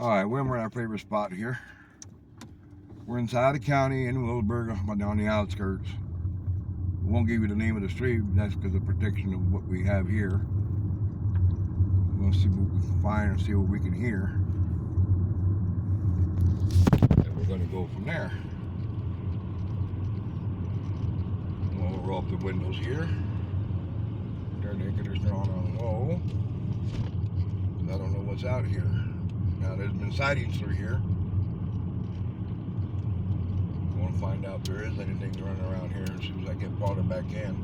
Alright, we're in our favorite spot here. We're in Scioto County in Willisburg, but on the outskirts. We won't give you the name of the street, that's because of protection of what we have here. We'll see what we can find and see what we can hear. And we're going to go from there. We'll roll up the windows here. Air conditioner on low. I don't know what's out here. Now there's been sightings through here. I want to find out if there is anything running around here as soon as I get farther back in.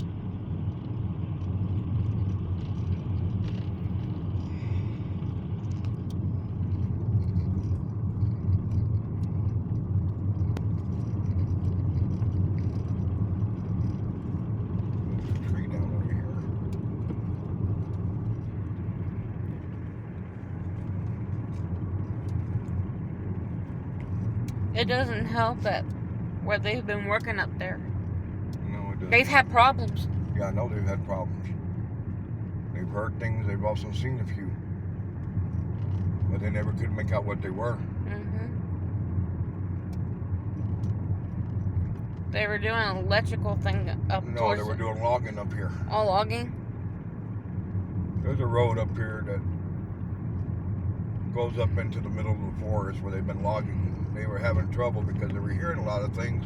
There's a tree down over here. It doesn't help that where they've been working up there. No, it doesn't. They've had problems. Yeah, I know they've had problems. They've heard things, they've also seen a few. But they never could make out what they were. They were doing an electrical thing up No, towards they were doing logging up here. all logging. There's a road up here that goes up into the middle of the forest where they've been logging. They were having trouble because they were hearing a lot of things,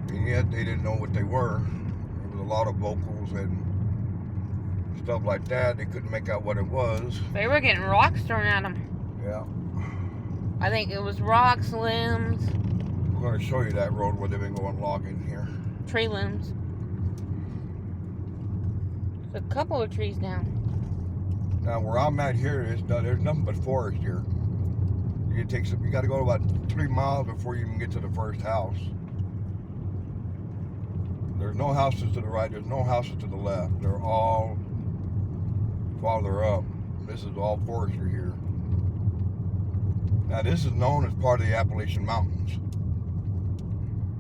and yet they didn't know what they were. There was a lot of vocals and stuff like that. They couldn't make out what it was. They were getting rocks thrown at them. Yeah. I think it was rocks, limbs. We're going to show you that road where they've been going logging here. Tree limbs. There's a couple of trees down. Now where I'm at here is there's nothing but forest here. You got to go about 3 miles before you can get to the first house. There's no houses to the right. There's no houses to the left. They're all farther up. This is all forestry here. Now this is known as part of the Appalachian Mountains.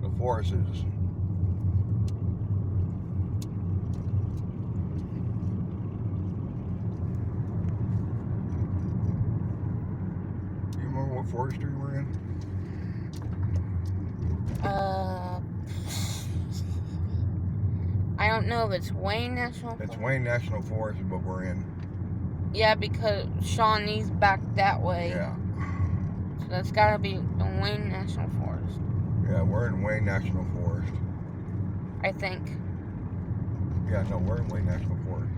The forest is. You remember what forestry we're in? I don't know if it's Wayne National Forest. It's Wayne National Forest, but we're in. Yeah, because Shawnee's back that way. Yeah. So that's gotta be the Wayne National Forest. Yeah, we're in Wayne National Forest. I think. Yeah, no, we're in Wayne National Forest.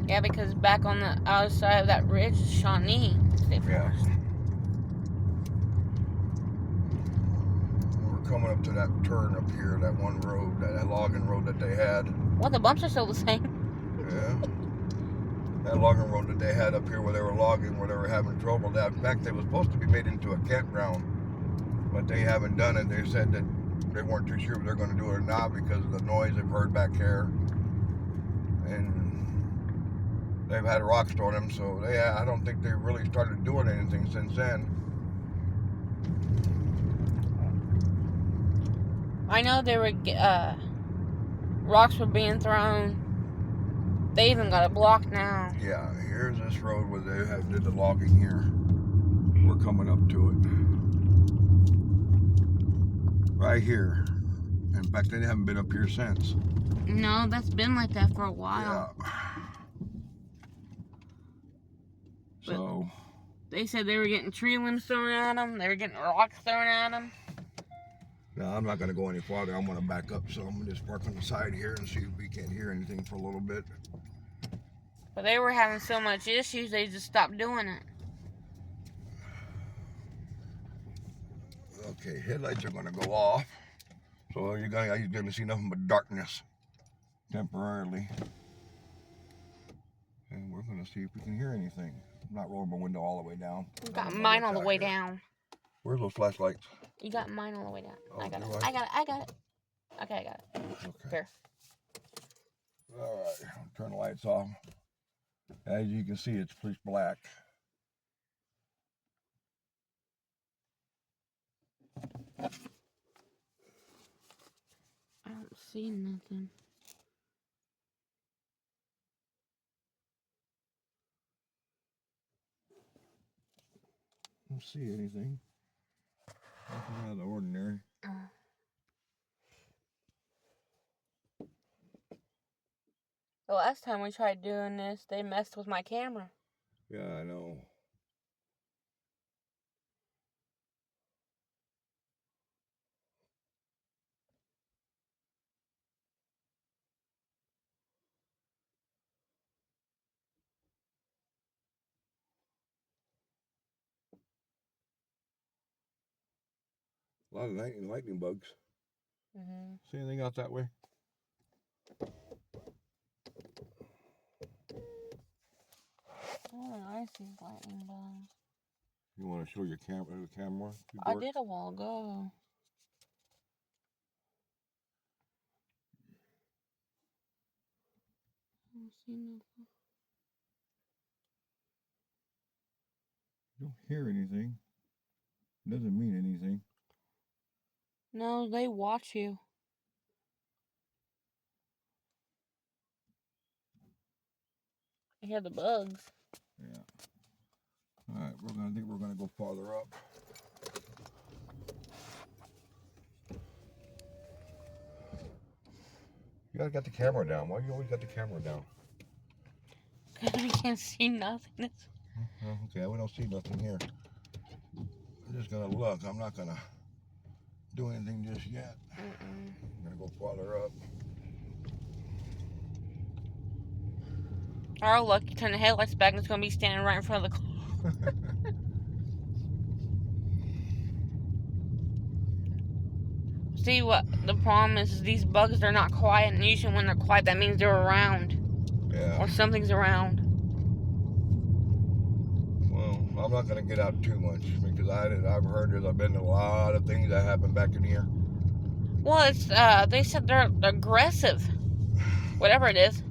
Yeah, because back on the other side of that ridge is Shawnee State Yeah. Forest. We're coming up to that turn up here, that one road, that logging road that they had. Well, the bumps are still the same. Yeah. That logging road that they had up here where they were logging, where they were having trouble. That, in fact, it was supposed to be made into a campground, but they haven't done it. They said that they weren't too sure if they're going to do it or not because of the noise they've heard back here. And they've had rocks thrown them, so I don't think they really started doing anything since then. I know they were, rocks were being thrown. They even got it blocked now. Yeah, here's this road where they did the logging here. We're coming up to it. Right here. In fact, they haven't been up here since. No, that's been like that for a while. Yeah. So. They said they were getting tree limbs thrown at them. They were getting rocks thrown at them. Now, I'm not going to go any farther. I'm going to back up, so I'm going to just park on the side here and see if we can't hear anything for a little bit. But they were having so much issues, they just stopped doing it. Okay, headlights are going to go off. So you're going to see nothing but darkness temporarily. And we're going to see if we can hear anything. I'm not rolling my window all the way down. You got mine all the way down. Where's those flashlights? You got mine all the way down. Oh, I got it. do I got it. I got it. Okay, I got it. Okay. Here. All right, I'll turn the lights off. As you can see, it's pitch black. I don't see nothing. don't see anything. Nothing out of the ordinary. The last time we tried doing this, they messed with my camera. Yeah, I know. A lot of lightning bugs. Mm-hmm. See anything out that way? Oh, I see lightning bugs. You want to show your camera? The camera? I did a while ago. I don't see nothing. You don't hear anything. It doesn't mean anything. No, they watch you. I hear the bugs. Yeah. All right, I think we're gonna go farther up. You gotta get the camera down. Why do you always got the camera down? Because we can't see nothing. Okay, we don't see nothing here. I'm just gonna look. I'm not gonna do anything just yet. I'm gonna go farther up. Our luck, you turn the headlights back and it's going to be standing right in front of the car. See, what the problem is these bugs, they're not quiet, and usually when they're quiet, that means they're around. Yeah. Or something's around. Well, I'm not gonna get out too much because I've heard there's been a lot of things that happen back in here. Well, it's they said they're aggressive. Whatever it is.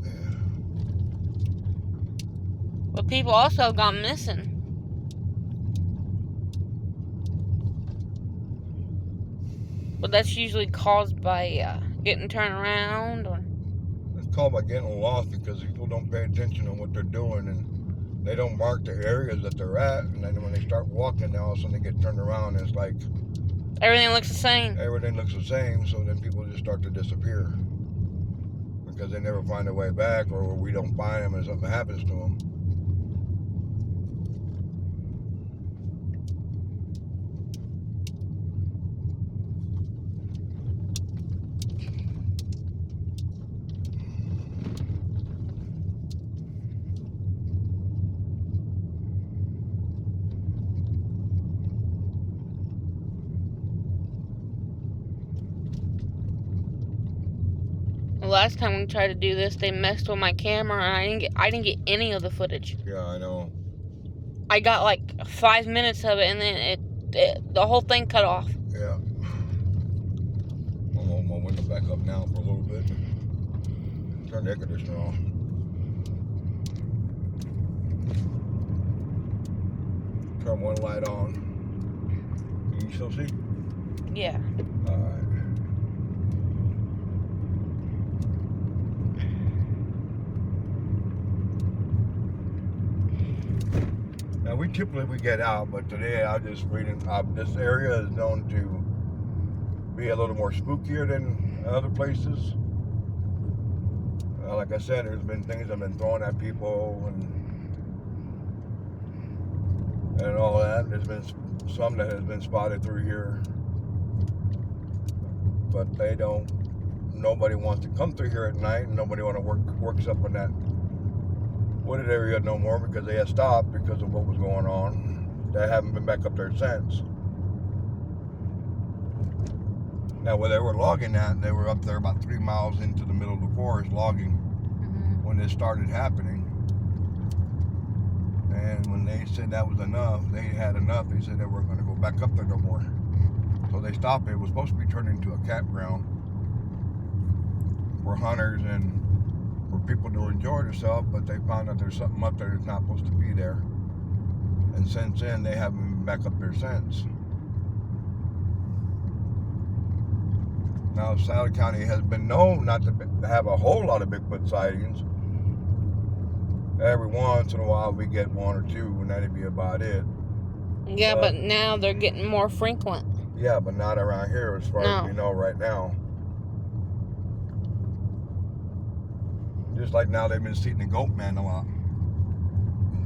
Yeah. But people also got missing. But that's usually caused by getting turned around or... It's called by getting lost because people don't pay attention on what they're doing and they don't mark the areas that they're at, and then when they start walking, all of a sudden they get turned around and it's like everything looks the same. Everything looks the same, so then people just start to disappear because they never find their way back, or we don't find them and something happens to them. The last time we tried to do this, they messed with my camera, and I didn't get any of the footage. Yeah, I know. I got like 5 minutes of it, and then the whole thing cut off. Yeah. I'm on my window back up now for a little bit. Turn the air conditioner on. Turn one light on. Can you still see? Yeah. All right. Now we typically get out, but today I just reading. This area is known to be a little more spookier than other places. Like I said, there's been things that have been thrown at people and all that. There's been some that has been spotted through here, but nobody wants to come through here at night, and nobody want to works up in that wooded area no more because they had stopped because of what was going on. They haven't been back up there since. Now, where they were logging at, they were up there about 3 miles into the middle of the forest logging when this started happening. And when they said that was enough, they had enough. They said they weren't going to go back up there no more. So they stopped it. It was supposed to be turned into a campground for hunters and for people to enjoy themselves, but they found out there's something up there that's not supposed to be there. And since then, they haven't been back up there since. Now, Scioto County has been known not to have a whole lot of Bigfoot sightings. Every once in a while, we get one or two, and that'd be about it. Yeah, but now they're getting more frequent. Yeah, but not around here as far as we know right now. Just like now they've been seeing the goat man a lot.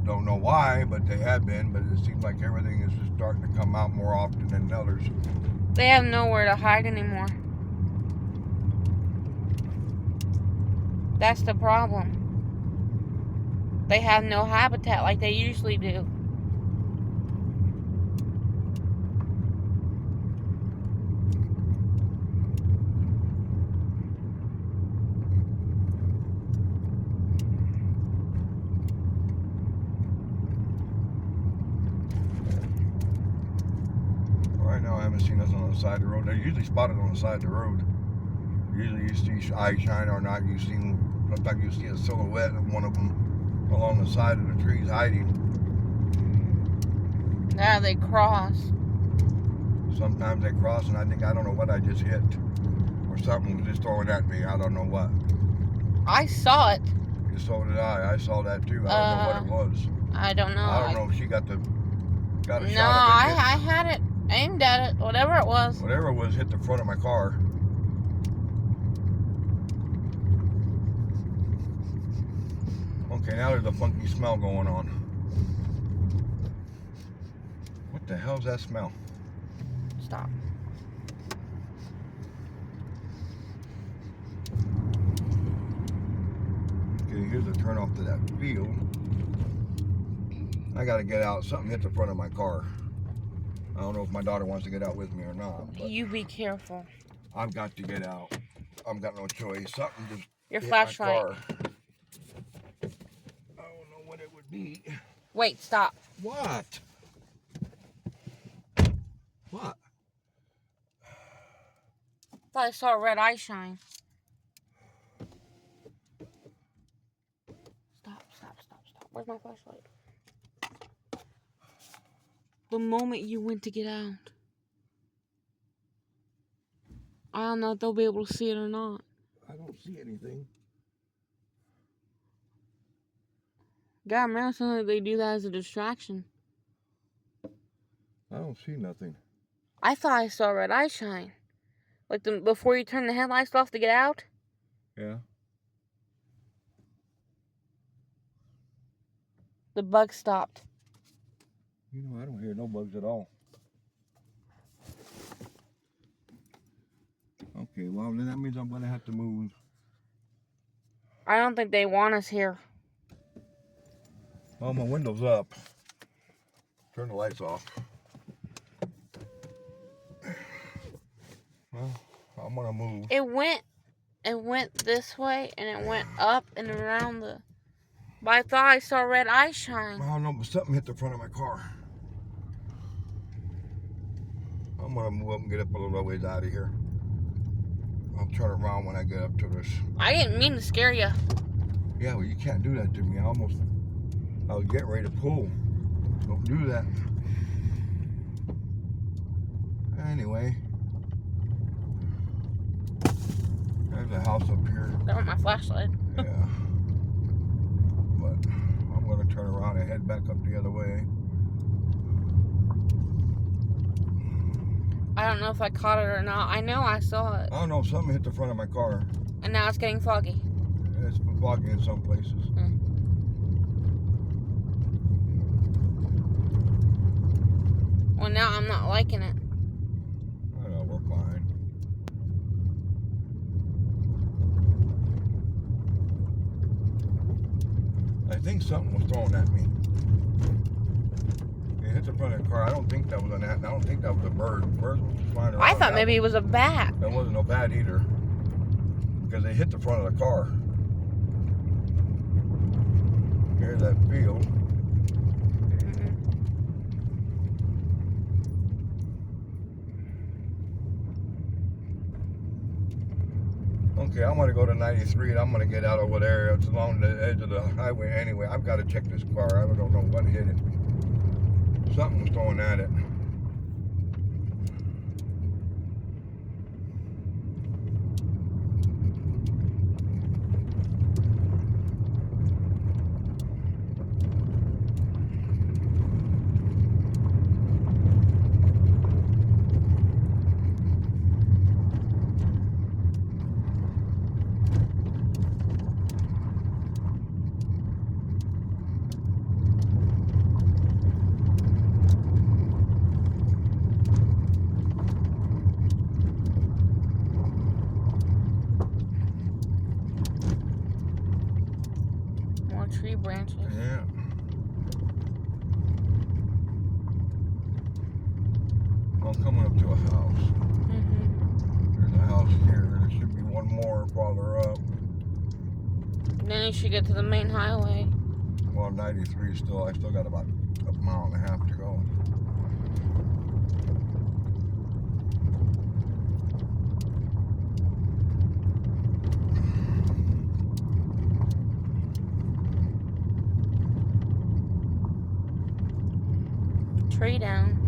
Don't know why, but they have been. But it seems like everything is just starting to come out more often than others. They have nowhere to hide anymore. That's the problem. They have no habitat like they usually do. Right now, I haven't seen nothing on the side of the road. They're usually spotted on the side of the road. Usually you see eye shine or not. You see, looks like you see a silhouette of one of them along the side of the trees hiding. Yeah, they cross. Sometimes they cross, and I don't know what I just hit. Or something was just throwing at me. I don't know what. I saw it. So did I. I saw that too. I don't know what it was. I don't know. I don't know if she got a shot of it. No, I had it aimed at it. Whatever it was. Whatever it was hit the front of my car. Okay, now there's a funky smell going on. What the hell's that smell? Stop. Okay, here's a turn off to that field. I gotta get out. Something hit the front of my car. I don't know if my daughter wants to get out with me or not. You be careful. I've got to get out. I've got no choice. Something just Your hit flashlight. my car. I don't know what it would be. Wait, stop. What? What? I thought I saw a red eye shine. Stop. Where's my flashlight? The moment you went to get out. I don't know if they'll be able to see it or not. I don't see anything. God, man, it sounds like they do that as a distraction. I don't see nothing. I thought I saw a red eye shine. Like before you turn the headlights off to get out? Yeah. The bug stopped. You know, I don't hear no bugs at all. Okay, well, then that means I'm going to have to move. I don't think they want us here. Well, my window's up. Turn the lights off. Well, I'm going to move. It went this way, and it went up and around the... But I thought I saw a red eye shine. I don't know, but something hit the front of my car. I'm going to move up and get up a little ways out of here. I'll turn around when I get up to this. I didn't mean to scare you. Yeah, well, you can't do that to me. I was getting ready to pull. Don't do that. Anyway. There's a house up here. That was my flashlight. Yeah. But I'm going to turn around and head back up the other way. I don't know if I caught it or not. I know I saw it. I don't know, something hit the front of my car. And now it's getting foggy. It's foggy in some places. Well, now I'm not liking it. I know, we're fine. I think something was thrown at me. It hit the front of the car. I don't think that was an ant. I don't think that was a bird. Birds were flying around. I thought maybe it was a bat. That wasn't no bat either. Because they hit the front of the car. Here's that field. Okay, I'm going to go to 93 and I'm going to get out over there. It's along the edge of the highway anyway. I've got to check this car. I don't know what hit it. Something was throwing at it. more tree branches. Yeah. I'm coming up to a house. There's a house here. There should be one more farther up. Then you should get to the main highway. Well, 93 still. I still got about a mile and a half to go. Tree down.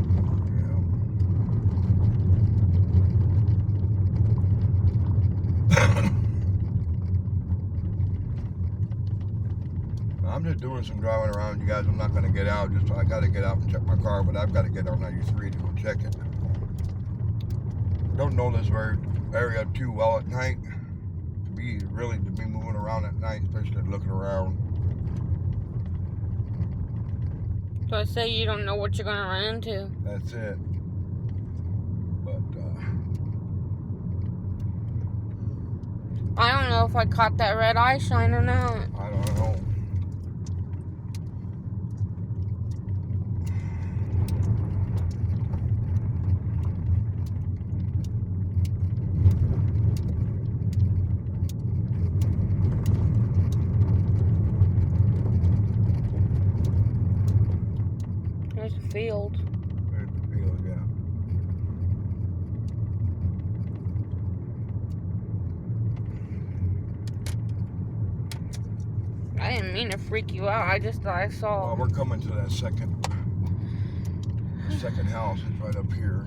I'm just doing some driving around, you guys. I'm not going to get out. I got to get out and check my car, but I've got to get on 93 to go check it. Don't know this area too well at night. To be moving around at night, especially looking around. So I say you don't know what you're gonna run into. That's it. But I don't know if I caught that red eye shine or not. I don't know. There's a field. There's the field, yeah. I didn't mean to freak you out. I just thought I saw. Well, we're coming to that second house. It's right up here.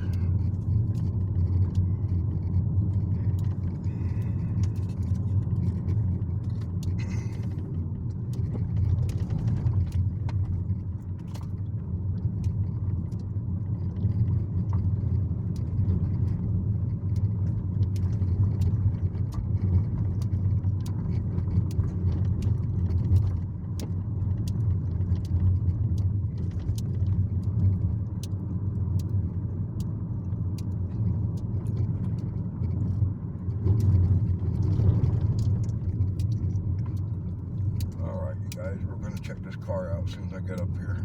We're going to check this car out as soon as I get up here.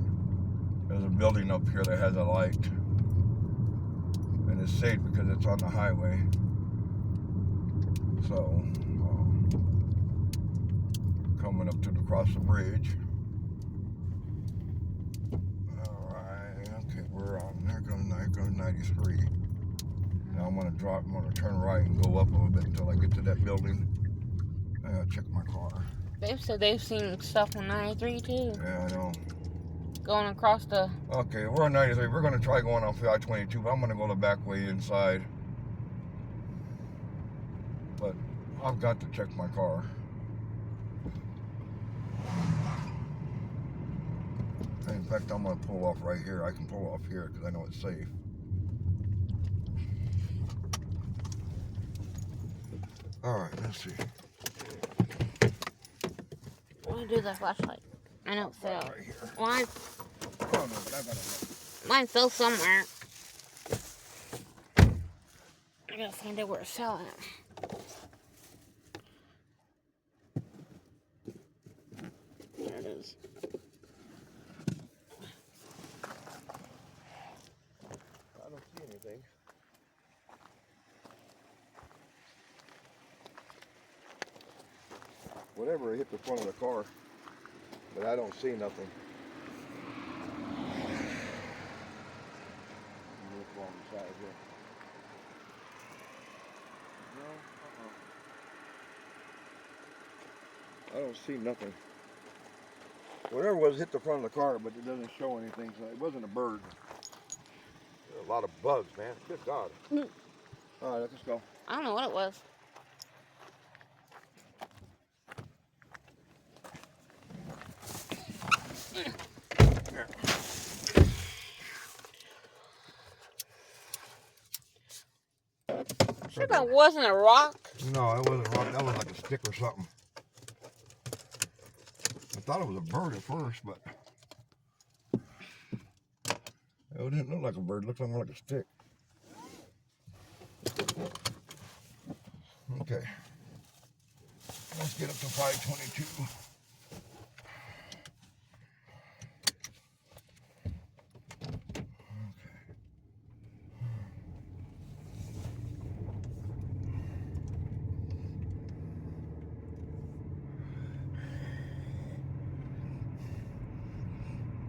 There's a building up here that has a light, and it's safe because it's on the highway. So coming up to across the bridge. All right, okay, we're on. There goes 93. Now I'm going to turn right and go up a little bit until I get to that building. I gotta check my car. They've said they've seen stuff on 93 too. Yeah, I know. Going across the... Okay, we're on 93. We're going to try going off I-22, but I'm going to go the back way inside. But I've got to check my car. In fact, I'm going to pull off right here. I can pull off here because I know it's safe. All right, let's see. Let me do the flashlight. I know it fell. Right here. Mine, Oh, no, but I got it. mine fell somewhere. I gotta find out where it fell at. There it is. I don't see anything. Whatever hit the front of the car, but I don't see nothing. Look along the side here. No, I don't see nothing. Whatever was hit the front of the car, but it doesn't show anything. So it wasn't a bird. There are a lot of bugs, man. Good God. All right, let's go. I don't know what it was. Sure that wasn't a rock. No, it wasn't a rock. That was like a stick or something. I thought it was a bird at first, but it didn't look like a bird. It looked more like a stick. Okay. Let's get up to 522.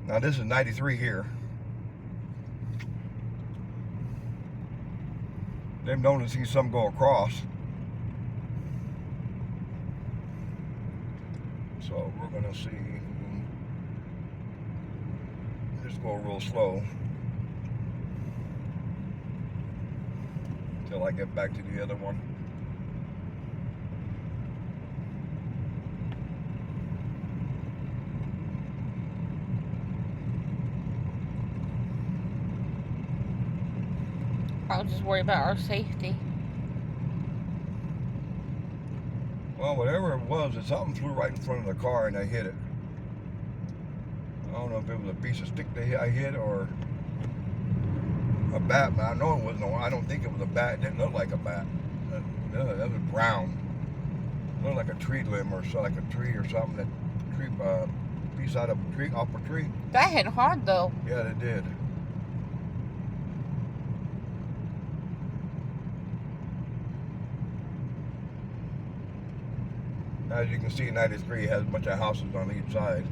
Now this is 93 here. They've known to see some go across. So we're gonna see. Just go real slow until I get back to the other one. I'll just worry about our safety. Well, whatever it was, something flew right in front of the car and I hit it. I don't know if it was a piece of stick that I hit or a bat, but I know it wasn't. I don't think it was a bat. It didn't look like a bat. That was brown. It looked like a tree limb or so, like a tree or something. That tree piece out of a tree, off a tree. That hit hard though. Yeah, it did. As you can see, 93 has a bunch of houses on each side.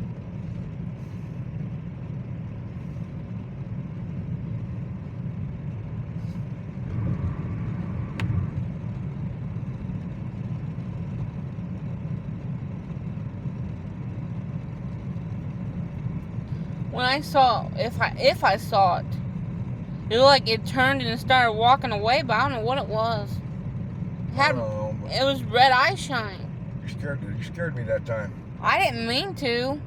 When I saw, if I saw it, it looked like it turned and started walking away, but I don't know what it was. It was red eye shine. You scared me that time. I didn't mean to.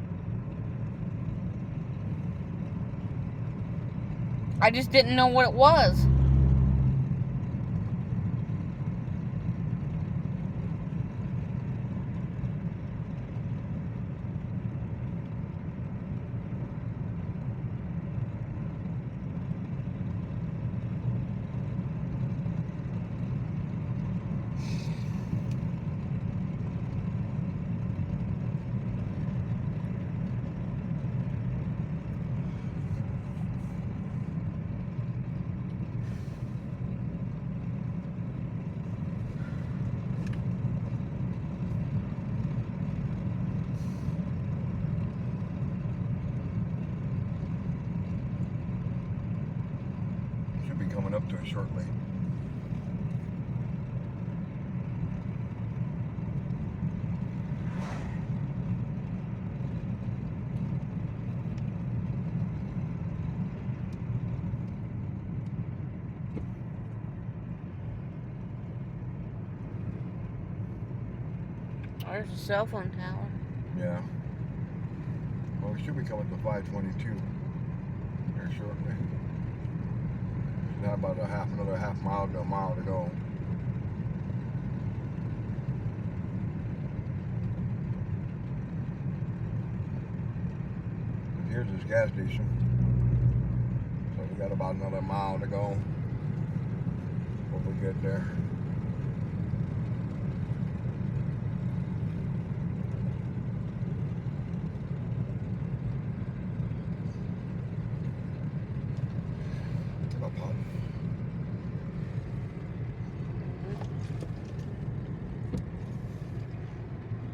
I just didn't know what it was. Coming up to it shortly. There's a cell phone tower. Yeah. Well, we should be coming to 522 here shortly. Got about another half mile to a mile to go. Here's this gas station. So we got about another mile to go before we get there.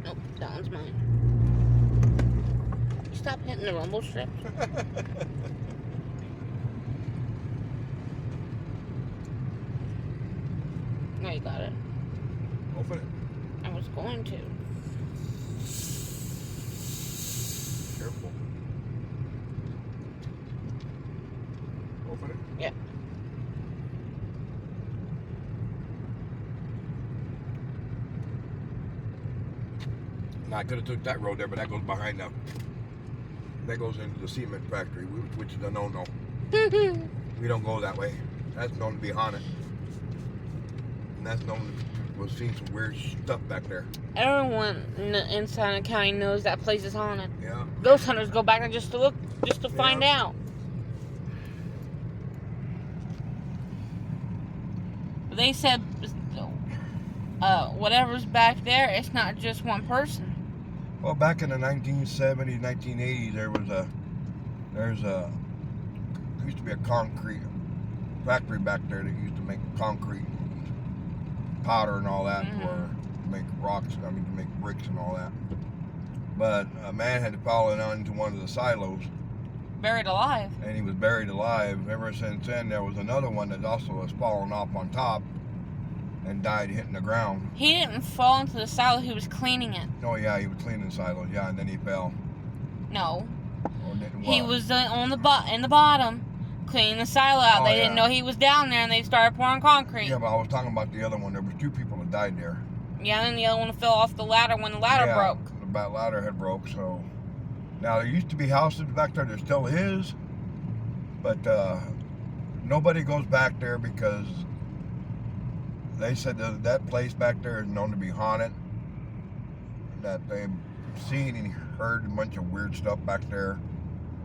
Nope, that one's mine. Stop hitting the rumble strip. No, you got it. Open it. I was going to. Careful. Open it. Yeah. Now, I could have took that road there, but that goes behind them. That goes into the cement factory, which is a no-no. We don't go that way. That's known to be haunted. And that's known to have seen some weird stuff back there. Everyone in Scioto County knows that place is haunted. Yeah. Ghost hunters go back there just to look, just to find out. But they said, whatever's back there, it's not just one person. Well, back in the 1970s, 1980s, there used to be a concrete factory back there that used to make concrete and powder and all that for to make rocks, to make bricks and all that. But a man had fallen into one of the silos buried alive. And he was buried alive. Ever since then, there was another one that also was fallen off on top and died hitting the ground. He didn't fall into the silo. He was cleaning it. Oh, yeah, he was cleaning silos. Yeah, and then he fell. No. Or didn't He was in the bottom, cleaning the silo out. They didn't know he was down there, and they started pouring concrete. Yeah, but I was talking about the other one. There was 2 people that died there. Yeah, and the other one fell off the ladder when the ladder broke. The ladder had broke, so... Now, there used to be houses back there. There still is. But nobody goes back there because they said that place back there is known to be haunted. That they've seen and heard a bunch of weird stuff back there.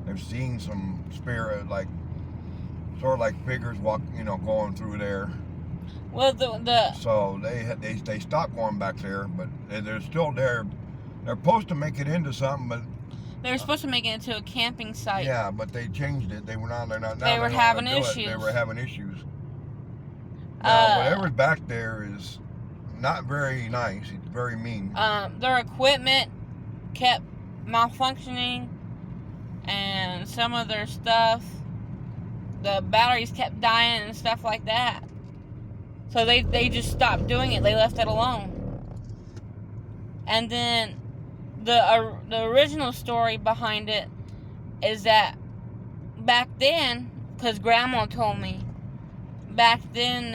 They've seen some spirit, like sort of like figures going through there. Well, so they stopped going back there, but they're still there. They're supposed to make it into something, but they were supposed to make it into a camping site. Yeah, but they changed it. They were not. They're not. They were having issues. They were having issues. Now, whatever's back there is not very nice. It's very mean. Their equipment kept malfunctioning, and some of their stuff, the batteries kept dying and stuff like that. So they just stopped doing it. They left it alone. And then the original story behind it is that back then, because Grandma told me, back then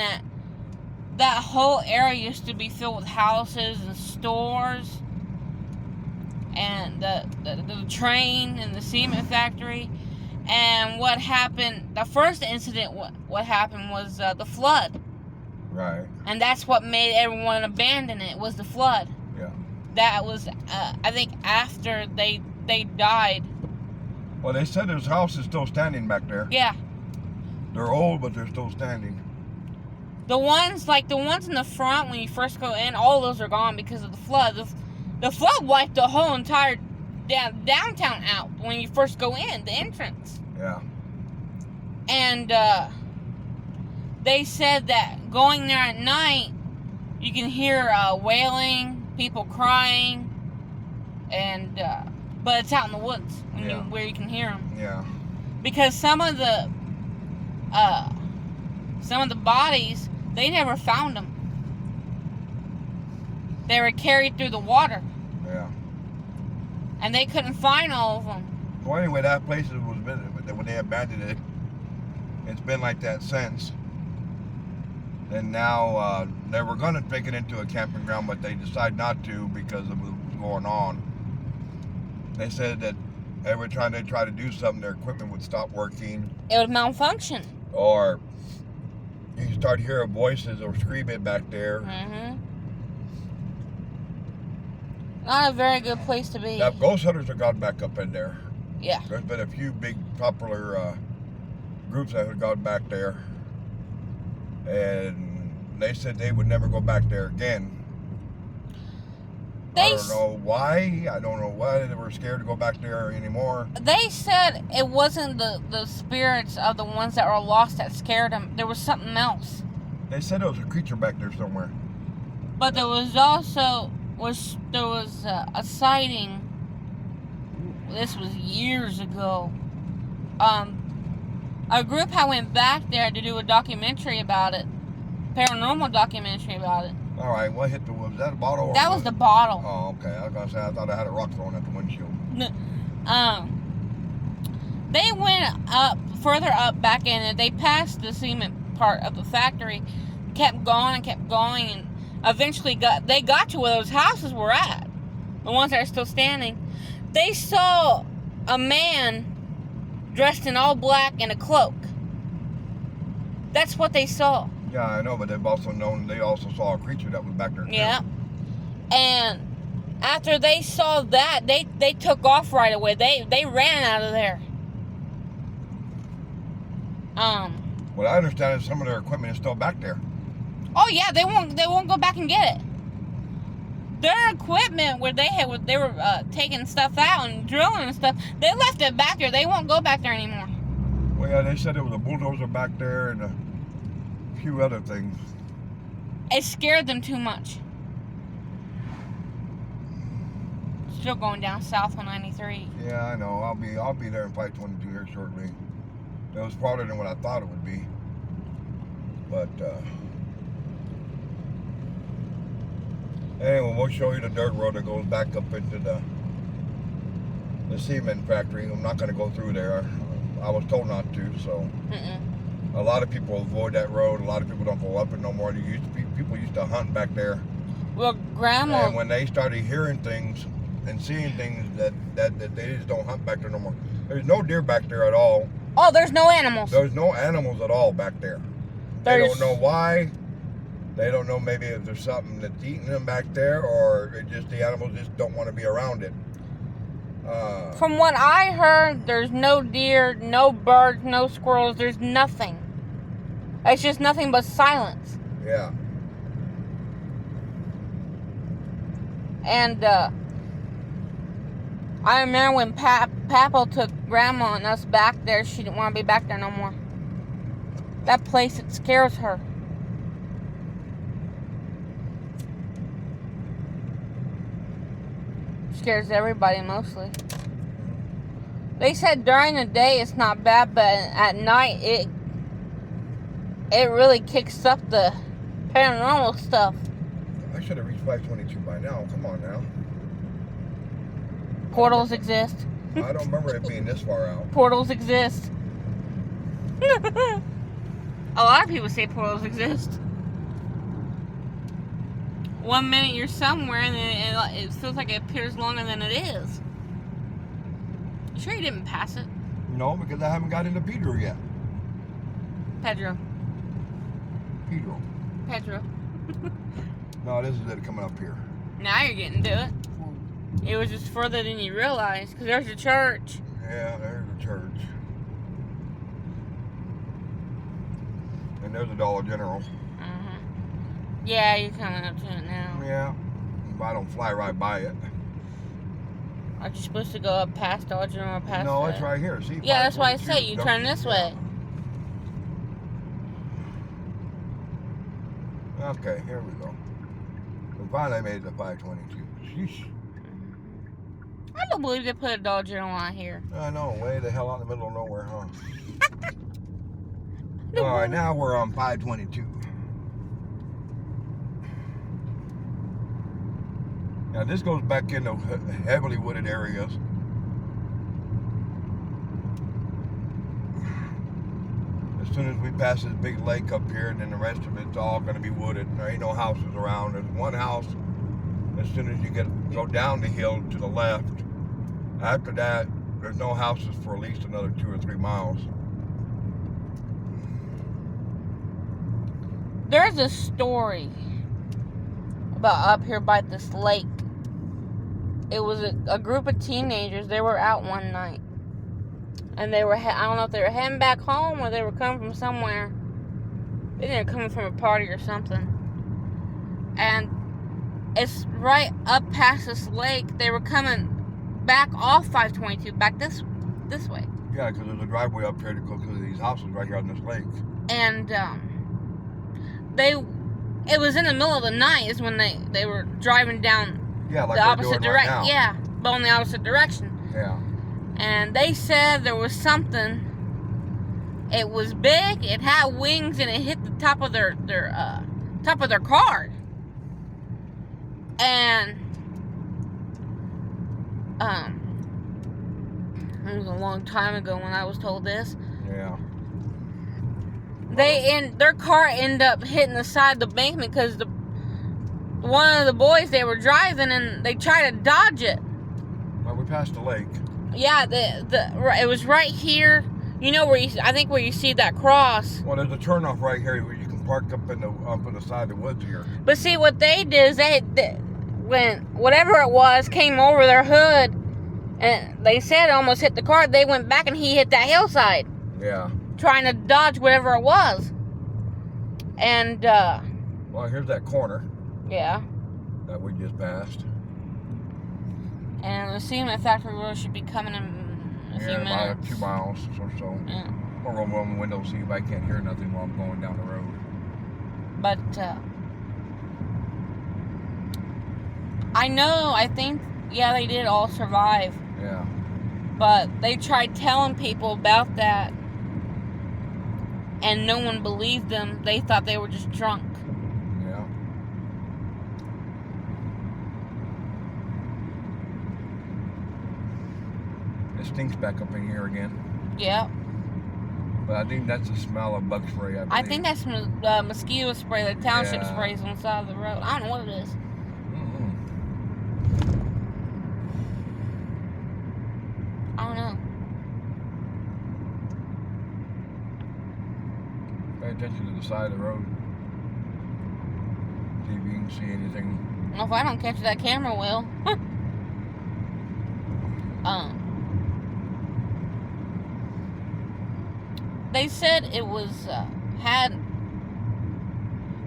that whole area used to be filled with houses and stores and the train and the cement factory. And what happened, the first incident, what happened was the flood. Right. And that's what made everyone abandon it, was the flood. Yeah. That was, I think, after they died. Well, they said there's houses still standing back there. Yeah. They're old, but they're still standing. The ones in the front when you first go in, all those are gone because of the flood. The flood wiped the whole entire downtown out when you first go in, the entrance. Yeah. And they said that going there at night, you can hear wailing, people crying, and but it's out in the woods where you can hear them. Yeah. Because some of the bodies, they never found them. They were carried through the water. Yeah. And they couldn't find all of them. Well, anyway, that place when they abandoned it, it's been like that since. And now they were going to take it into a camping ground, but they decided not to because of what was going on. They said that every time they try to do something, their equipment would stop working. It would malfunction. Or you start hearing voices or screaming back there. Mm-hmm. Not a very good place to be. Now, ghost hunters have gone back up in there. Yeah. There's been a few big popular groups that have gone back there. And they said they would never go back there again. I don't know why. I don't know why they were scared to go back there anymore. They said it wasn't the spirits of the ones that were lost that scared them. There was something else. They said there was a creature back there somewhere. But there was also a sighting. This was years ago. A group had went back there to do a documentary about it, paranormal documentary about it. All right, what hit was that a bottle? Or that was the bottle. Oh, okay. I was gonna say I thought I had a rock thrown at the windshield. They went further up back in it. They passed the cement part of the factory, kept going, and eventually they got to where those houses were at, the ones that are still standing. They saw a man dressed in all black and a cloak. That's what they saw. Yeah, I know, but they also saw a creature that was back there too. Yeah. And after they saw that, they took off right away. They ran out of there. What I understand is some of their equipment is still back there. Oh yeah, they won't go back and get it. Their equipment where they were taking stuff out and drilling and stuff, they left it back there. They won't go back there anymore. Well, yeah, they said there was a bulldozer back there and a few other things. It scared them too much. still going down south on 93. Yeah, I know. I'll be there in 522 here shortly. It was farther than what I thought it would be. But anyway, we'll show you the dirt road that goes back up into the cement factory. I'm not going to go through there. I was told not to, so. A lot of people avoid that road. A lot of people don't go up it no more. People used to hunt back there. Well, Grandma... And when they started hearing things and seeing things that they just don't hunt back there no more. There's no deer back there at all. Oh, there's no animals. There's no animals at all back there. They don't know why. They don't know maybe if there's something that's eating them back there, or it just the animals just don't want to be around it. From what I heard, there's no deer, no birds, no squirrels. There's nothing. It's just nothing but silence. Yeah. And I remember when Papa took Grandma and us back there, she didn't want to be back there no more. That place, it scares her. Scares everybody mostly. They said during the day it's not bad, but at night it really kicks up the paranormal stuff. I should have reached 522 by now. Come on now. Portals exist. I don't remember it being this far out. Portals exist. A lot of people say portals exist. One minute you're somewhere and then it feels like it appears longer than it is. You sure you didn't pass it? No, because I haven't got into Pedro yet. Pedro. No, this is it coming up here. Now you're getting to it. It was just further than you realized, because there's a church. Yeah, there's a church. And there's a Dollar General. Yeah, you're coming up to it now. Yeah, but I don't fly right by it. Aren't you supposed to go up past Dollar General or past No, it's right here. See? Yeah, that's why I say you turn this way. Okay, here we go. We finally made it to 522. Sheesh. I don't believe they put a Dollar General on here. I know, way the hell out in the middle of nowhere, huh? Alright, now we're on 522. Now this goes back into heavily wooded areas. As soon as we pass this big lake up here, then the rest of it's all going to be wooded. There ain't no houses around. There's one house as soon as you go down the hill to the left. After that, there's no houses for at least another 2 or 3 miles. There's a story about up here by this lake. It was a group of teenagers. They were out one night. And they were, I don't know if they were heading back home or they were coming from somewhere. They were coming from a party or something. And it's right up past this lake. They were coming back off 522, back this way. Yeah, because there's a driveway up here to go to these houses right here on this lake. And it was in the middle of the night is when they were driving down like the opposite direction. Right, yeah, but on the opposite direction. Yeah. And they said there was something. It was big. It had wings, and it hit the top of their car. And it was a long time ago when I was told this. Yeah. Their car ended up hitting the side of the embankment because one of the boys, they were driving and they tried to dodge it. Well, we passed the lake. Yeah, it was right here. You know where where you see that cross. Well, there's a turnoff right here where you can park up on the side of the woods here. But see, what they did is when whatever it was came over their hood, and they said it almost hit the car. They went back and he hit that hillside. Yeah. Trying to dodge whatever it was. And well, here's that corner. Yeah. That we just passed. And the cement factory road should be coming in a few minutes. Yeah, about 2 miles or so. Yeah. I'll roll on the window, see if I can't hear nothing while I'm going down the road. But I know, I think Yeah, they did all survive. Yeah. But they tried telling people about that, and no one believed them. They thought they were just drunk. Yeah. It stinks back up in here again. Yeah. But I think that's the smell of bug spray. I think that's mosquito spray that township sprays on the side of the road. I don't know what it is. Mm-hmm. I don't know. Pay attention to the side of the road. See if you can see anything. Well, if I don't catch it, that camera will. They said it was had.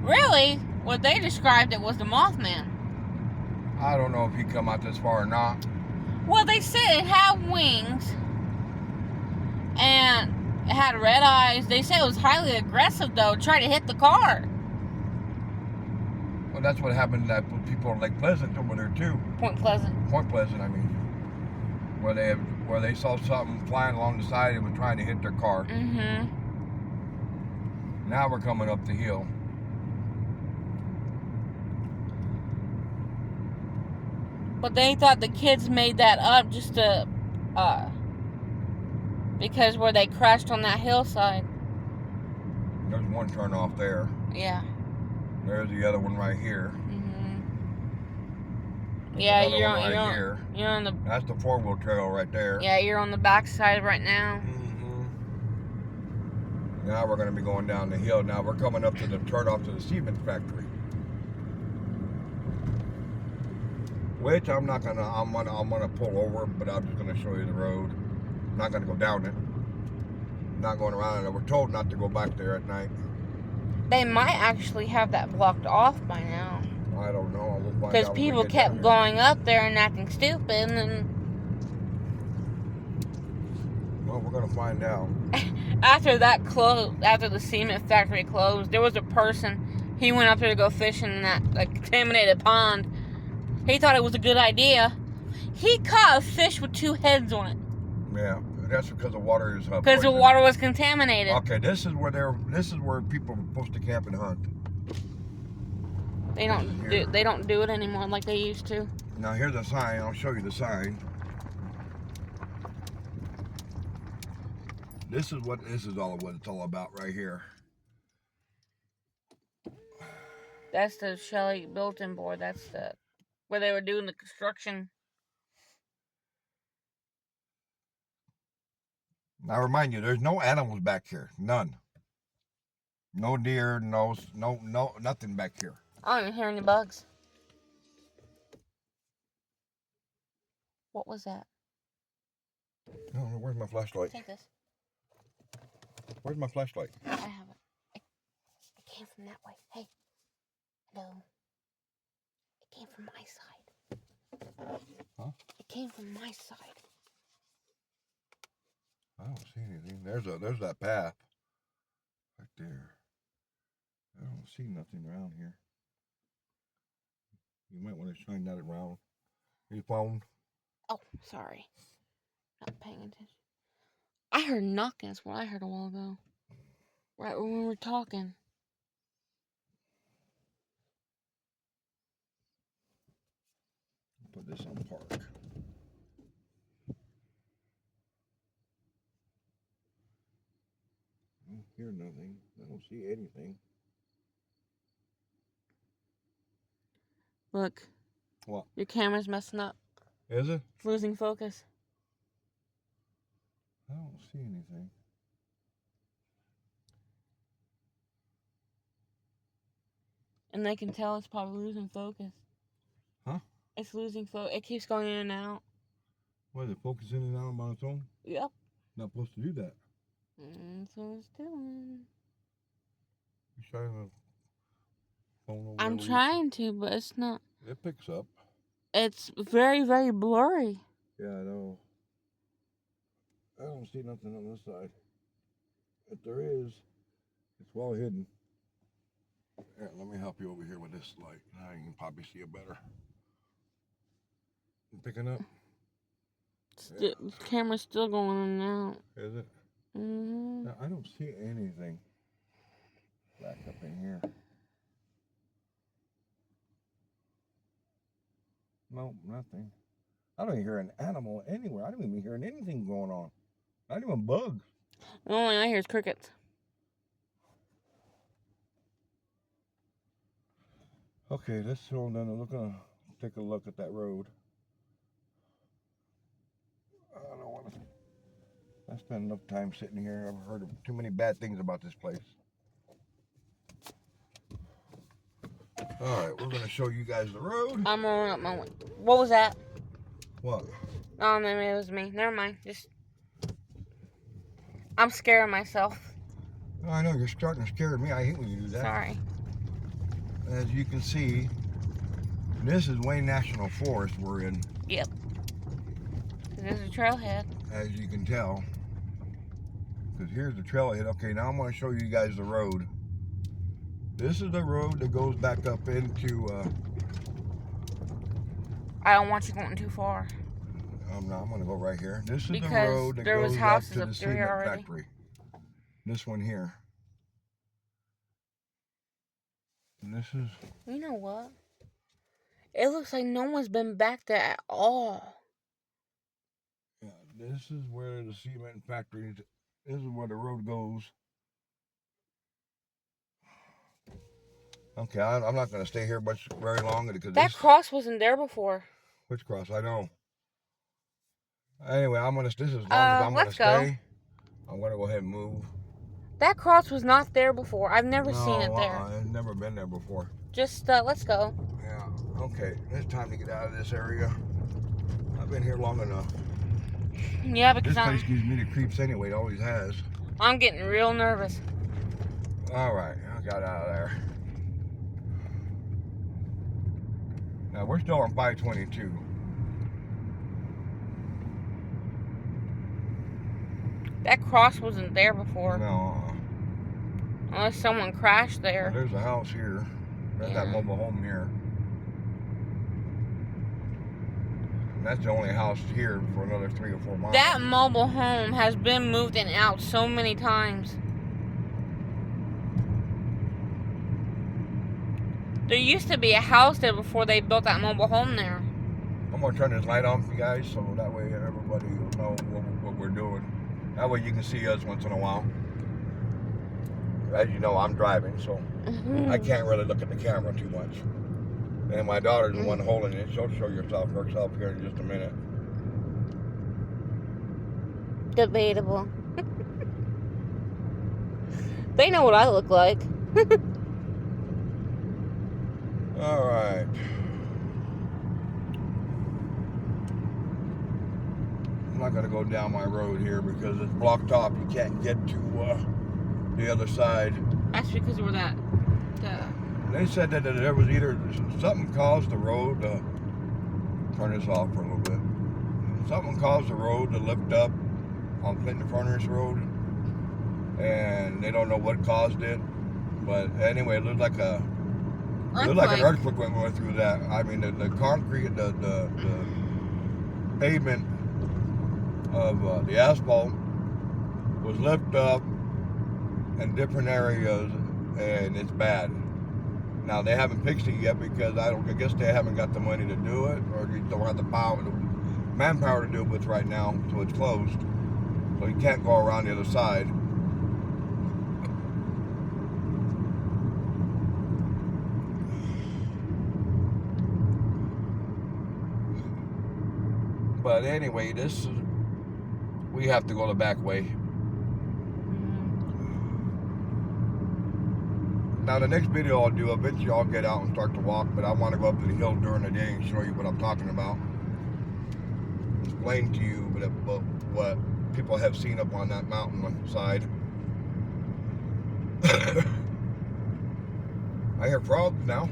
Really, what they described it was the Mothman. I don't know if he come out this far or not. Well, they said it had wings and it had red eyes. They said it was highly aggressive, though, trying to hit the car. Well, that's what happened to people in Lake Pleasant over there too. Point Pleasant, I mean, where they saw something flying along the side and was trying to hit their car. Mm-hmm. Now we're coming up the hill. But they thought the kids made that up just to, because where they crashed on that hillside. There's one turn off there. Yeah. There's the other one right here. Mm-hmm. Yeah, you're on the. That's the 4-wheel trail right there. Yeah, you're on the back side right now. Mm-hmm. Now we're going to be going down the hill. Now we're coming up to the turn off to the cement factory. Which I'm gonna pull over, but I'm just gonna show you the road. I'm not gonna go down it. I'm not going around it. We're told not to go back there at night. They might actually have that blocked off by now. I don't know. We'll find out. Because people kept going up there and acting stupid, and then. Well, we're gonna find out. After the cement factory closed, there was a person. He went up there to go fishing in that contaminated pond. He thought it was a good idea. He caught a fish with 2 heads on it. Yeah, that's because the water is because the water was contaminated. Okay, this is where people were supposed to camp and hunt. They don't do it anymore like they used to. Now here's a sign. I'll show you the sign. This is what it's all about right here. That's the Shelley Built-in board. That's where they were doing the construction. I remind you, there's no animals back here. None. No deer, no, nothing back here. I don't even hear any bugs. What was that? Oh, where's my flashlight? Take this. Where's my flashlight? I have it. It came from that way. Hey. Hello. It came from my side. Huh? It came from my side. I don't see anything. There's that path. Right there. I don't see nothing around here. You might want to shine that around. Your phone. Oh, sorry. Not paying attention. I heard knocking. That's what I heard a while ago. Right when we were talking. Put this on park. I don't hear nothing. I don't see anything. Look. What? Your camera's messing up. Is it? It's losing focus. I don't see anything. And they can tell it's probably losing focus. Huh? It's losing focus. It keeps going in and out. What, is it focusing in and out on its own? Yep. Not supposed to do that. That's what it's doing. You shining the phone over I'm trying to, but it's not. It picks up. It's very, very blurry. Yeah, I know. I don't see nothing on this side. If there is, it's well hidden. Here, let me help you over here with this light. Now you can probably see it better. Picking up? The camera's still going in and out. Is it? Mm-hmm. No, I don't see anything back up in here. Nope, nothing. I don't even hear an animal anywhere. I don't even hear anything going on. Not even bugs. The only I hear is crickets. Okay, let's hold on. We're gonna take a look at that road. I don't want to. I spent enough time sitting here. I've heard too many bad things about this place. All right, we're gonna show you guys the road. I'm rolling up my. What was that? What? Oh, maybe it was me. Never mind. Just. I'm scaring myself. Oh, I know you're starting to scare me. I hate when you do that. Sorry. As you can see, this is Wayne National Forest we're in. Yep. There's a trailhead. As you can tell. Because here's the trailhead. Okay, now I'm going to show you guys the road. This is the road that goes back up into... I don't want you going too far. I'm going to go right here. This is Because the road that there was goes up houses to up the through cement here already. factory. This one here. And this is... You know what? It looks like no one's been back there at all. Yeah, this is where the cement factory is. This is where the road goes. Okay, I'm not going to stay here very long because That cross wasn't there before. Which cross? I know. Anyway, this is as long as I'm going to stay. I'm going to go ahead and move. That cross was not there before. I've never seen it there. I've never been there before. Just, let's go. Yeah, okay. It's time to get out of this area. I've been here long enough. Yeah, because this place gives me the creeps anyway. It always has. I'm getting real nervous. All right, I got out of there. Now, we're still on 522. That cross wasn't there before. No. Unless someone crashed there. There's a house here. There's that mobile home here. And that's the only house here for another 3 or 4 miles. That mobile home has been moved in and out so many times. There used to be a house there before they built that mobile home there. I'm going to turn this light on for you guys so that way everybody will know what we're doing. That way you can see us once in a while. As you know, I'm driving, so I can't really look at the camera too much. And my daughter's the one holding it. She'll show herself here in just a minute. Debatable. They know what I look like. All right. I'm not going to go down my road here because it's blocked off. You can't get to the other side. That's because we're that. They said that there was either something caused the road to turn this off for a little bit. Something caused the road to lift up on Clinton Furnace Road, and they don't know what caused it. But anyway, it looked like an earthquake went through that. I mean, the concrete, the pavement of the asphalt was lifted up in different areas, and it's bad. Now they haven't fixed it yet because I guess they haven't got the money to do it, or they don't have the manpower to do it with right now, so it's closed. So you can't go around the other side. But anyway, we have to go the back way. Now the next video I'll do, eventually I'll get out and start to walk, but I want to go up to the hill during the day and show you what I'm talking about. Explain to you what people have seen up on that mountain side. I hear frogs now.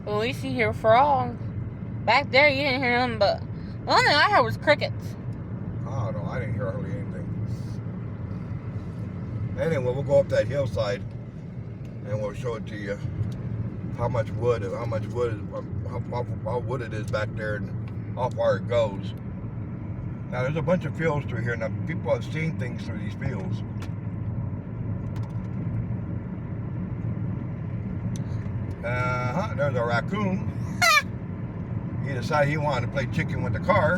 Well, at least you hear frogs. Back there you didn't hear them, but the only thing I heard was crickets. Oh no, I didn't hear hardly anything. Anyway, we'll go up that hillside and we'll show it to you how wood it is back there, and how far it goes. Now there's a bunch of fields through here. Now people have seen things through these fields. There's a raccoon. He decided he wanted to play chicken with the car.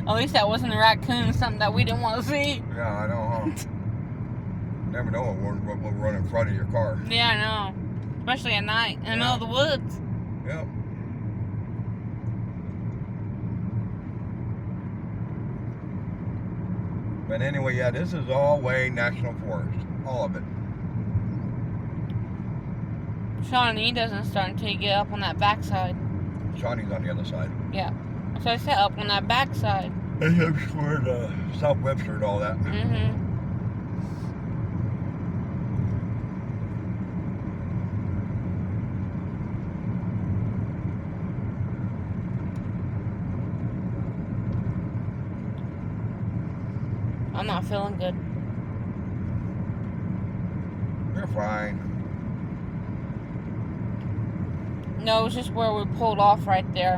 At least that wasn't a raccoon, something that we didn't want to see. Yeah, I know, huh? Never know what will run in front of your car. Yeah, I know. Especially at night, in the middle of the woods. Yep. But anyway, yeah, this is all Wayne National Forest. All of it. Shawnee doesn't start until you get up on that backside. Shawnee's on the other side. Yeah. So I said up on that backside. And that's where South Webster and all that. Mm-hmm. I'm not feeling good. You're fine. No, it's just where we pulled off right there.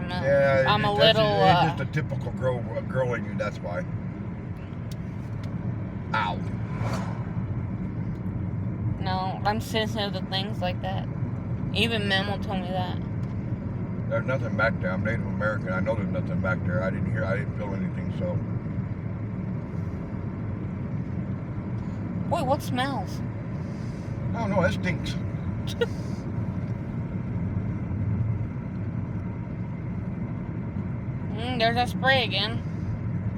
I'm a little. It's just a typical girl in you. That's why. Ow. No, I'm sensitive to things like that. Even Memo told me that. There's nothing back there. I'm Native American. I know there's nothing back there. I didn't feel anything. So. Wait, what smells? I don't know. That stinks. There's that spray again.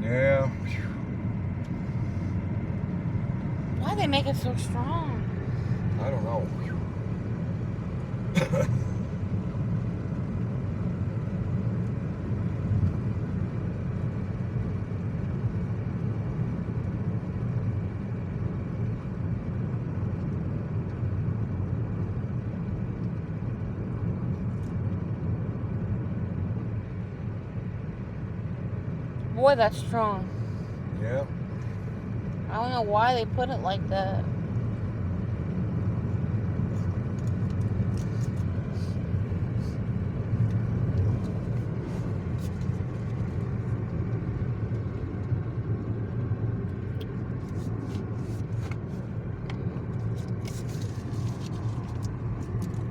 Yeah. Why they make it so strong? I don't know. Boy, that's strong. Yeah. I don't know why they put it like that.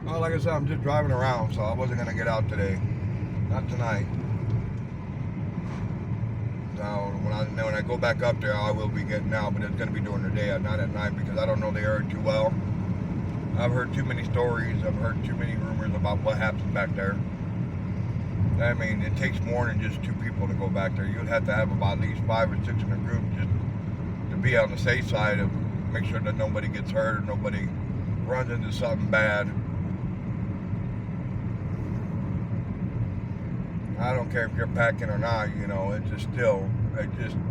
Well, like I said, I'm just driving around, so I wasn't going to get out today. Not tonight. Now, when I go back up there, I will be getting out, but it's going to be during the day, not at night, because I don't know the area too well. I've heard too many stories. I've heard too many rumors about what happens back there. I mean, it takes more than just 2 people to go back there. You'd have to have about at least 5 or 6 in a group just to be on the safe side of make sure that nobody gets hurt or nobody runs into something bad. I don't care if you're packing or not, you know, it's just still,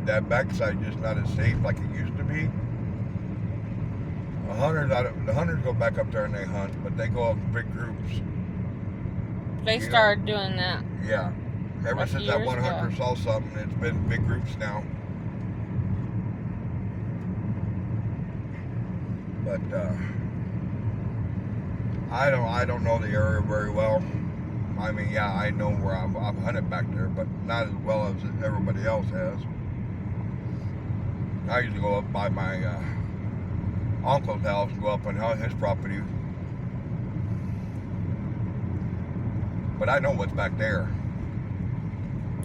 that backside just not as safe like it used to be. The hunters go back up there and they hunt, but they go up in big groups. They started doing that. Yeah. Ever since that one hunter saw something, it's been big groups now. But I don't know the area very well. I mean, yeah, I know where I've hunted back there, but not as well as everybody else has. I usually go up by my uncle's house, go up on his property. But I know what's back there.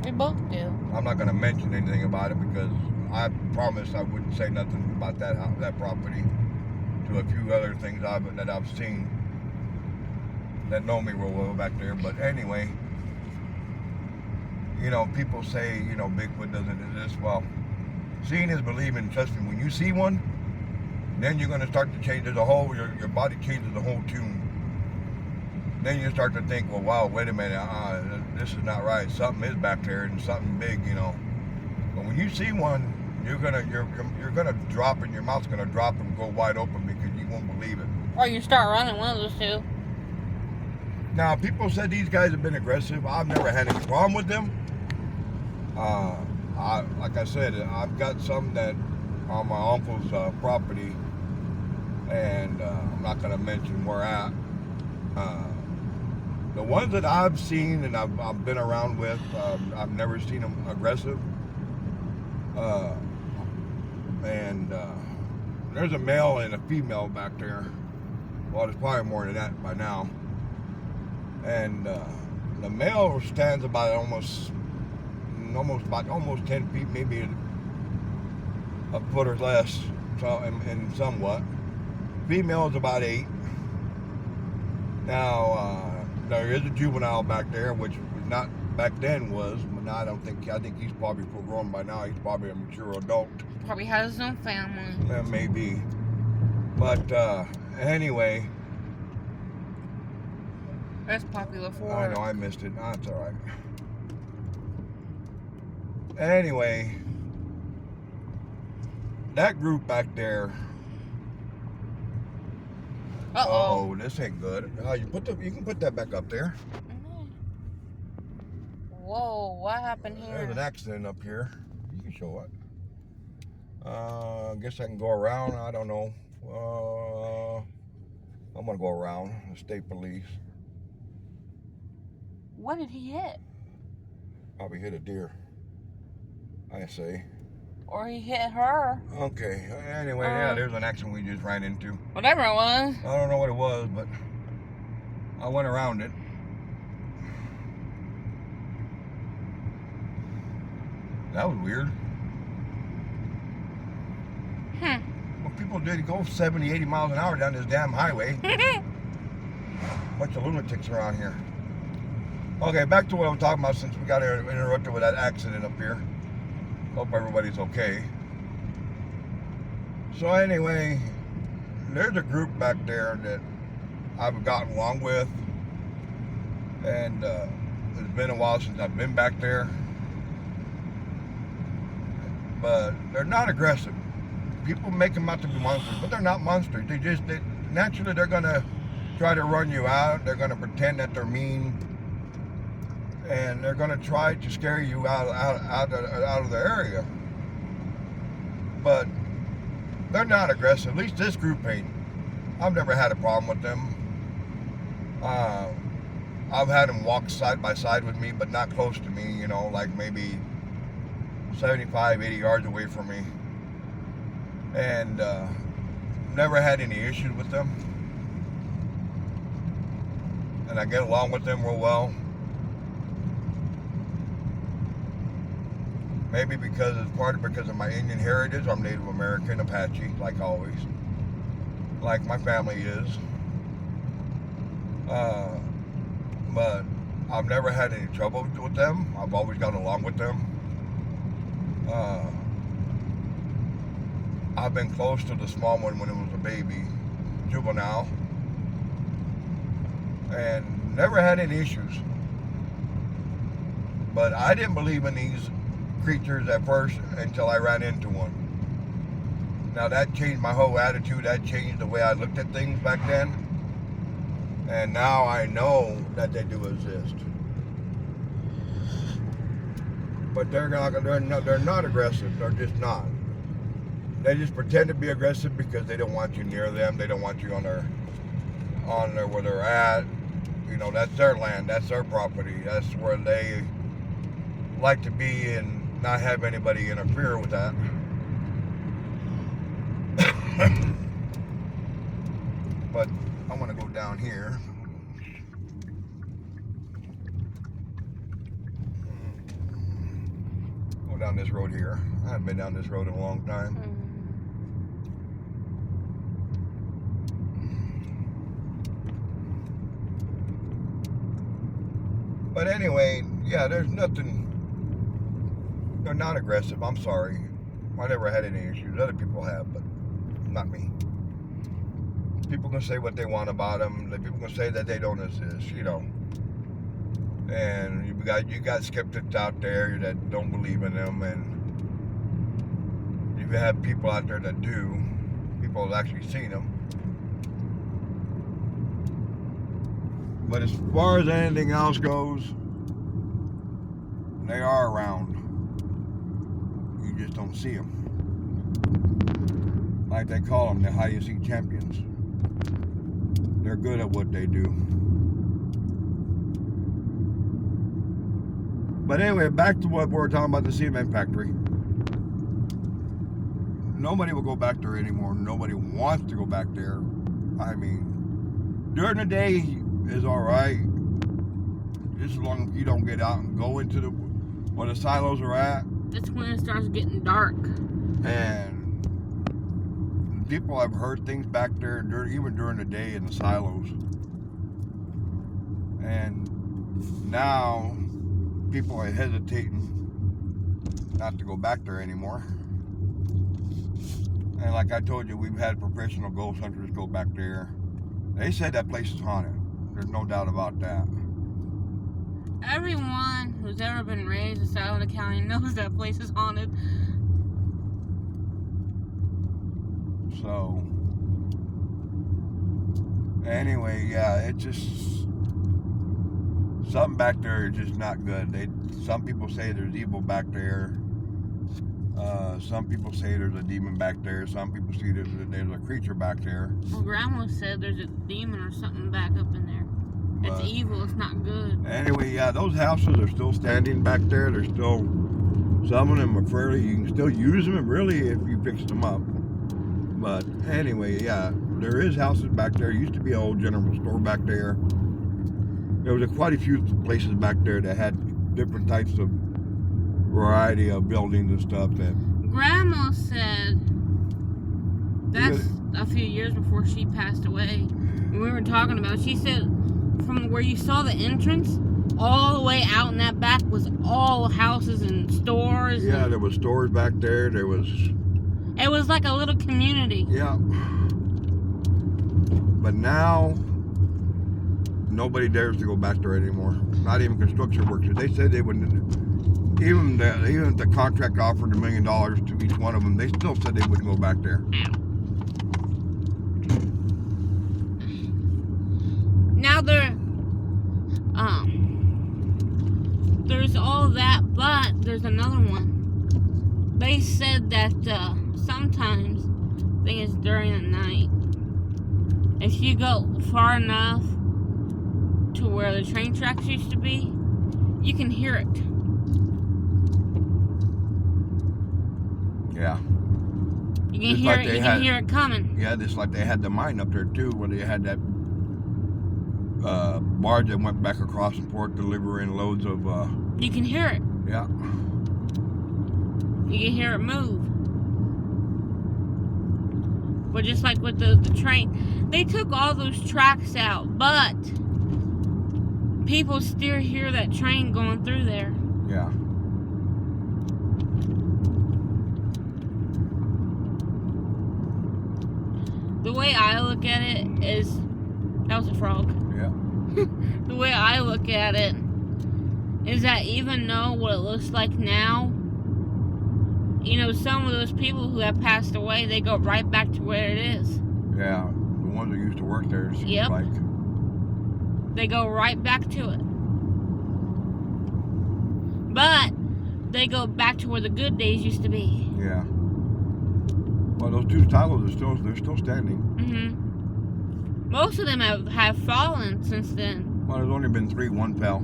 We both do. I'm not going to mention anything about it because I promised I wouldn't say nothing about that property to a few other things that I've seen that know me real well back there. But anyway, you know, people say, you know, Bigfoot doesn't exist. Well, seeing is believing. Trust me, when you see one, then you're going to start to change. Your body changes the whole tune. Then you start to think, well, wow, wait a minute, this is not right. Something is back there and something big, you know. But when you see one, you're gonna drop and your mouth's gonna drop and go wide open because you won't believe it. Or you start running, one of those two. Now, people said these guys have been aggressive. I've never had any problem with them. Like I said, I've got some that on my uncle's property, and I'm not gonna mention where at. The ones that I've seen and I've been around with, I've never seen them aggressive. And there's a male and a female back there. Well, there's probably more than that by now. And the male stands about almost 10 feet, maybe a foot or less, so and somewhat. Female is about 8. Now there is a juvenile back there, which not back then was, but now I think he's probably full grown by now. He's probably a mature adult. Probably has his own family. Maybe. But anyway. That's popular for. I know, I missed it. No, it's alright. Anyway. That group back there. Uh-oh. Oh, this ain't good. You can put that back up there. Whoa, what happened here? There's an accident up here. You can show it. I guess I can go around. I don't know. I'm gonna go around the state police. What did he hit? Probably hit a deer, I say. Or he hit her. Okay. Anyway, yeah, there's an accident we just ran into. Whatever it was. I don't know what it was, but I went around it. That was weird. What people did go 70, 80 miles an hour down this damn highway. Bunch of lunatics around here. Okay, back to what I'm talking about since we got interrupted with that accident up here. Hope everybody's okay. So anyway, there's a group back there that I've gotten along with. And it's been a while since I've been back there. But they're not aggressive. People make them out to be monsters, but they're not monsters. Naturally they're gonna try to run you out. They're gonna pretend that they're mean, and they're gonna try to scare you out of the area. But they're not aggressive. At least this group ain't. I've never had a problem with them. I've had them walk side by side with me, but not close to me. You know, like maybe 75, 80 yards away from me. And never had any issues with them. And I get along with them real well. Maybe because of my Indian heritage. I'm Native American, Apache, like always. Like my family is. But I've never had any trouble with them. I've always gotten along with them. I've been close to the small one when it was a baby, juvenile, and never had any issues. But I didn't believe in these creatures at first until I ran into one. Now that changed my whole attitude. That changed the way I looked at things back then. And now I know that they do exist. But they're not aggressive. They're just not. They just pretend to be aggressive because they don't want you near them. They don't want you on their where they're at. You know, that's their land. That's their property. That's where they like to be and not have anybody interfere with that. But I want to go down here. Go down this road here. I haven't been down this road in a long time. But anyway, yeah, there's nothing. They're not aggressive. I'm sorry. I never had any issues. Other people have, but not me. People can say what they want about them. People can say that they don't exist, you know. And you got skeptics out there that don't believe in them, and you have people out there that do. People have actually seen them. But as far as anything else goes, they are around. You just don't see them. Like they call them, the hide-and-seek champions. They're good at what they do. But anyway, back to what we were talking about, the cement factory. Nobody will go back there anymore. Nobody wants to go back there. I mean, during the day is all right, just as long as you don't get out and go into where the silos are at. That's when it starts getting dark. And people have heard things back there even during the day in the silos. And now people are hesitating not to go back there anymore. And like I told you, we've had professional ghost hunters go back there. They said that place is haunted. There's no doubt about that. Everyone who's ever been raised in Scioto County knows that place is haunted. So, anyway, yeah, it's just something back there is just not good. Some people say there's evil back there. Some people say there's a demon back there. Some people see there's a creature back there. Well, Grandma said there's a demon or something back up in there. It's evil. It's not good. Anyway, yeah, those houses are still standing back there. They're still, some of them are fairly, you can still use them really if you fix them up. But anyway, yeah, there is houses back there. Used to be an old general store back there. There was quite a few places back there that had different types of variety of buildings and stuff. That Grandma said that's a few years before she passed away. When we were talking about it, she said from where you saw the entrance all the way out in that back was all houses and stores. Yeah, there was stores back there. It was like a little community. Yeah. But now nobody dares to go back there anymore. Not even construction workers. They said they wouldn't. Even if the contract offered $1 million to each one of them, they still said they wouldn't go back there. Now there's all that, but there's another one. They said that sometimes, I think it's during the night, if you go far enough to where the train tracks used to be, you can hear it. Yeah. You can hear it. You can hear it coming. Yeah, just like they had the mine up there too, where they had that barge that went back across the port delivering loads of. You can hear it. Yeah. You can hear it move. But just like with the train, they took all those tracks out, but people still hear that train going through there. Yeah. The way I look at it is, that was a frog. Yeah. The way I look at it is that even though what it looks like now, you know, some of those people who have passed away, they go right back to where it is. Yeah, the ones that used to work there, it seems like. They go right back to it. But they go back to where the good days used to be. Yeah. Well, those two silos they're still standing. Mm-hmm. Most of them have fallen since then. Well, there's only been 3. One fell.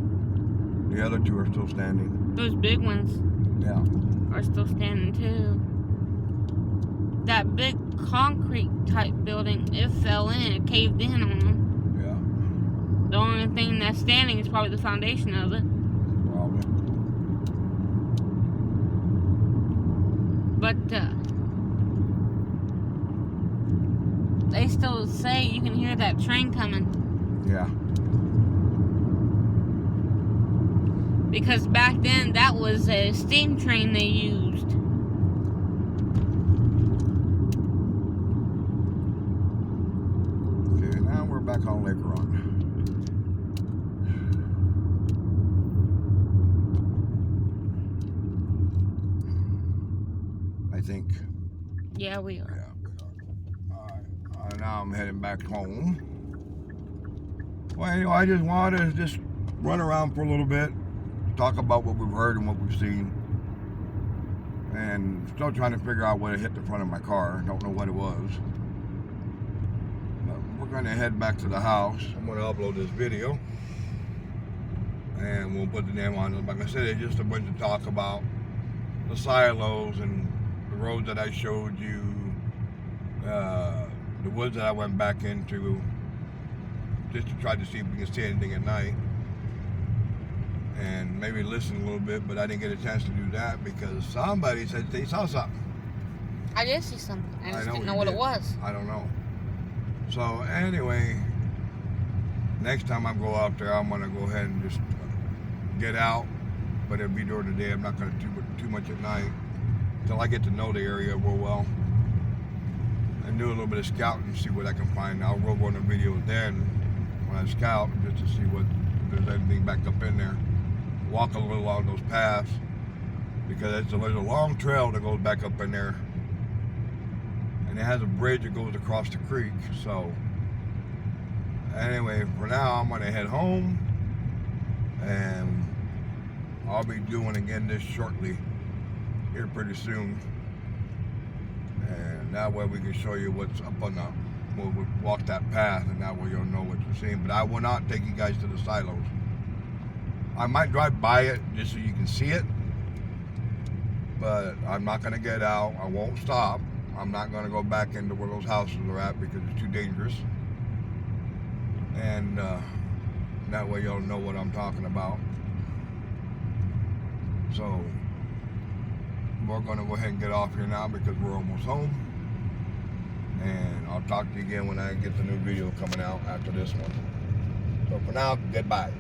The other 2 are still standing. Those big ones. Yeah. Are still standing too. That big concrete type building, it fell in, it caved in on them. Yeah. The only thing that's standing is probably the foundation of it. Probably. But they still say you can hear that train coming. Yeah. Because back then, that was a steam train they used. Okay, now we're back on Lake Huron. I think. Yeah, we are. Yeah, we are. All right. Now I'm heading back home. Well, anyway, I just wanted to just run around for a little bit. Talk about what we've heard and what we've seen, and still trying to figure out what hit the front of my car. Don't know what it was, but we're going to head back to the house. I'm going to upload this video, and we'll put the name on it. Like I said, it's just a bunch of talk about the silos and the roads that I showed you, the woods that I went back into, just to try to see if we can see anything at night, and maybe listen a little bit, but I didn't get a chance to do that because somebody said they saw something. I did see something. I just didn't know you what did. it was. I don't know. So anyway, next time I go out there, I'm gonna go ahead and just get out, but it'll be during the day. I'm not gonna do too much at night until I get to know the area real well and do a little bit of scouting, see what I can find. I'll roll on a video then when I scout just to see what if there's anything back up in there. Walk a little along those paths because there's a long trail that goes back up in there, and it has a bridge that goes across the creek. So anyway, for now I'm gonna head home, and I'll be doing again this shortly here pretty soon, and that way we can show you what's up on the, we'll walk that path, and that way you'll know what you're seeing. But I will not take you guys to the silos. I might drive by it just so you can see it, but I'm not gonna get out. I won't stop. I'm not gonna go back into where those houses are at because it's too dangerous. And that way you'll know what I'm talking about. So we're gonna go ahead and get off here now because we're almost home. And I'll talk to you again when I get the new video coming out after this one. So for now, goodbye.